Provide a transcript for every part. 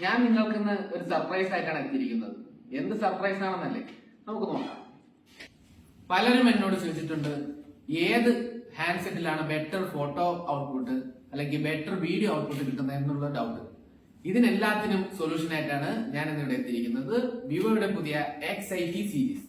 ഞാൻ നിങ്ങൾക്ക് ഇന്ന് ഒരു സർപ്രൈസ് ആയിട്ടാണ് എത്തിയിരിക്കുന്നത്. എന്ത് സർപ്രൈസ് ആണെന്നല്ലേ, നമുക്ക് നോക്കാം. പലരും എന്നോട് ചോദിച്ചിട്ടുണ്ട്, ഏത് ഹാൻഡ്സെറ്റിലാണ് ബെറ്റർ ഫോട്ടോ ഔട്ട്പുട്ട് അല്ലെങ്കിൽ ബെറ്റർ വീഡിയോ ഔട്ട്പുട്ട് കിട്ടുന്നത് എന്നുള്ള ഡൗട്ട്. ഇതിനെല്ലാത്തിനും സൊല്യൂഷൻ ആയിട്ടാണ് ഞാൻ ഇന്നിവിടെ എത്തിയിരിക്കുന്നത്. വിവോയുടെ പുതിയ X80 സീരീസ്.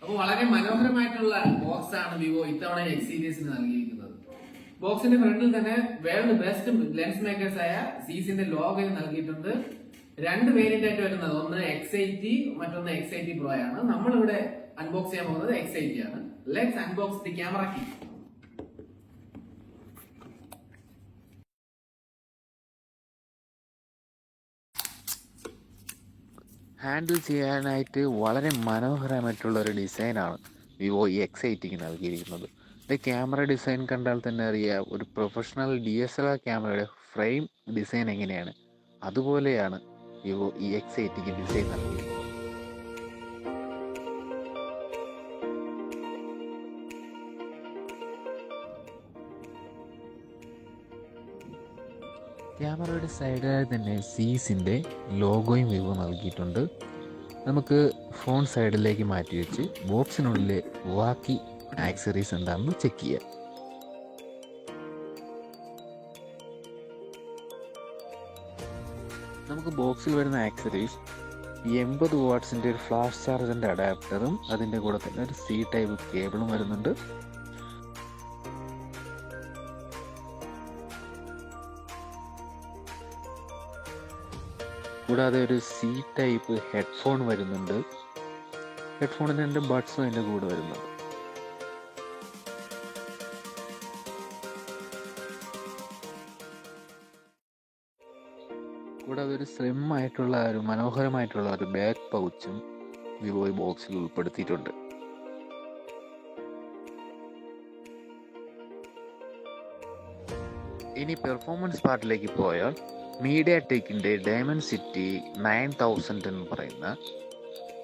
അപ്പോൾ വളരെ മനോഹരമായിട്ടുള്ള ബോക്സ് ആണ് വിവോ ഇത്തവണ X സീരീസിന് നൽകിയിരിക്കുന്നത്. ബോക്സിന്റെ ഫ്രണ്ടിൽ തന്നെ വേൾഡ് ബെസ്റ്റ് ലെൻസ് മേക്കേഴ്സ് ആയ സീസിന്റെ ലോഗോ നൽകിയിട്ടുണ്ട്. രണ്ട് വേരിയന്റ് ആയിട്ട് വരുന്നത്, ഒന്ന് X80 മറ്റൊന്ന് X80 Pro ആണ്. നമ്മളിവിടെ അൺബോക്സ് ചെയ്യാൻ പോകുന്നത് X80 ആണ്. ലെറ്റ്സ് അൺബോക്സ് ദി ക്യാമറ കീ. ഹാൻഡിൽ ചെയ്യാനായിട്ട് വളരെ മനോഹരമായിട്ടുള്ള ഒരു ഡിസൈനാണ് വിവോ X80ക്ക് നൽകിയിരിക്കുന്നത്. ഇത് ക്യാമറ ഡിസൈൻ കണ്ടാൽ തന്നെ അറിയാം, ഒരു പ്രൊഫഷണൽ DSLR ക്യാമറയുടെ ഫ്രെയിം ഡിസൈൻ എങ്ങനെയാണ് അതുപോലെയാണ് വിവോ X80ക്ക് ഡിസൈൻ നൽകിയിരിക്കുന്നത്. ക്യാമറയുടെ സൈഡിലായി തന്നെ സീസിൻ്റെ ലോഗോയും വിവോ നൽകിയിട്ടുണ്ട്. നമുക്ക് ഫോൺ സൈഡിലേക്ക് മാറ്റി വെച്ച് ബോക്സിനുള്ളിലെ ബാക്കി ആക്സറീസ് എന്താണെന്ന് ചെക്ക് ചെയ്യാം. നമുക്ക് ബോക്സിൽ വരുന്ന ആക്സറീസ് 80 വാട്ട്സിൻ്റെ ഒരു ഫ്ലാഷ് ചാർജറിൻ്റെ അഡാപ്റ്ററും അതിൻ്റെ കൂടെ തന്നെ ഒരു C ടൈപ്പ് കേബിളും വരുന്നുണ്ട്. കൂടാതെ ഒരു C ടൈപ്പ് ഹെഡ്ഫോൺ വരുന്നുണ്ട്. ഹെഡ്ഫോണിന് രണ്ട് ബഡ്സും അതിൻ്റെ കൂടെ വരുന്നുണ്ട്. കൂടാതെ ഒരു സ്ലിം ആയിട്ടുള്ള ഒരു മനോഹരമായിട്ടുള്ള ഒരു ബാക്ക് പൗച്ചും വിവോ ബോക്സിൽ ഉൾപ്പെടുത്തിയിട്ടുണ്ട്. ഇനി പെർഫോമൻസ് പാർട്ടിലേക്ക് പോയാൽ മീഡിയാടെക്കിൻ്റെ ഡയമൻസിറ്റി 9000 എന്ന് പറയുന്ന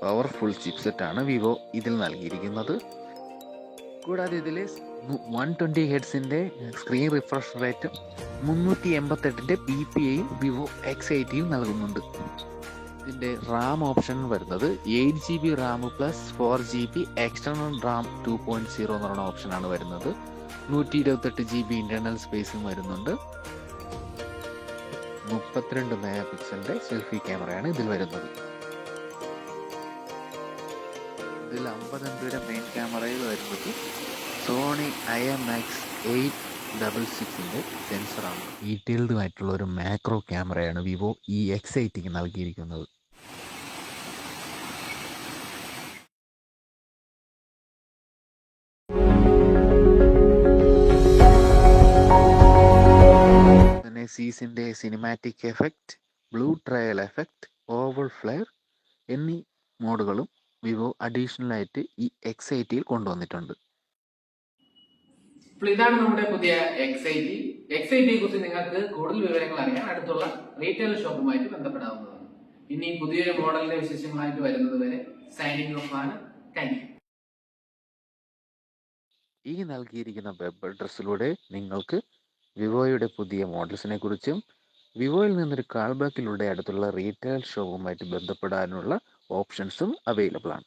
പവർഫുൾ ചിപ്സെറ്റാണ് വിവോ ഇതിൽ നൽകിയിരിക്കുന്നത്. കൂടാതെ ഇതിൽ 120 ഹെർട്സിൻ്റെ സ്ക്രീൻ റിഫ്രഷ് റേറ്റും 388 PPIയും വിവോ X80യും നൽകുന്നുണ്ട്. ഇതിൻ്റെ റാം ഓപ്ഷൻ വരുന്നത് 8GB Ram plus 4GB external Ram 2.0 എന്ന് പറയുന്ന ഓപ്ഷനാണ് വരുന്നത്. 128GB ഇന്റർണൽ സ്പേസും വരുന്നുണ്ട്. 32 മെഗാ പിക്സലിന്റെ സെൽഫി ക്യാമറയാണ് ഇതിൽ വരുന്നത്. ഇതിൽ 50 MBയുടെ മെയിൻ ക്യാമറയിൽ വരുന്നത് സോണി IMX866ന്റെ സെൻസറാണ്. ഡീറ്റെയിൽഡ് ആയിട്ടുള്ള ഒരു മാക്രോ ക്യാമറയാണ് വിവോ X80ക്ക് നൽകിയിരിക്കുന്നത്. സീസിൻ്റെ cinematic effect, blue trail effect, over flare എന്നീ മോഡുകളും വിവോ അഡീഷണൽ ആയിട്ട് ഈ X80യിൽ കൊണ്ടുവന്നിട്ടുണ്ട്. അപ്പോൾ ഇതാണ് നമ്മുടെ പുതിയ X80. X80യെ കുറിച്ച് നിങ്ങൾക്ക് കൂടുതൽ വിവരങ്ങൾ അറിയാൻ അടുത്തുള്ള റീറ്റെയിൽ ഷോപ്പുമായിട്ട് ബന്ധപ്പെടാവുന്നതാണ്. ഇനി പുതിയൊരു മോഡലിന്റെ വിശേഷങ്ങളായിട്ട് വരുന്നത് വരെ സൈനിങ് ഓഫ് ആണ്. Thank you. ഈ നൽകിയിരിക്കുന്ന വെബ് അഡ്രസ്സിലൂടെ നിങ്ങൾക്ക് വിവോയുടെ പുതിയ മോഡൽസിനെ കുറിച്ചും വിവോയിൽ നിന്നൊരു കാൾബാക്കിലൂടെ അടുത്തുള്ള റീറ്റെയിൽ ഷോപ്പുമായിട്ട് ബന്ധപ്പെടാനുള്ള ഓപ്ഷൻസും അവൈലബിൾ ആണ്.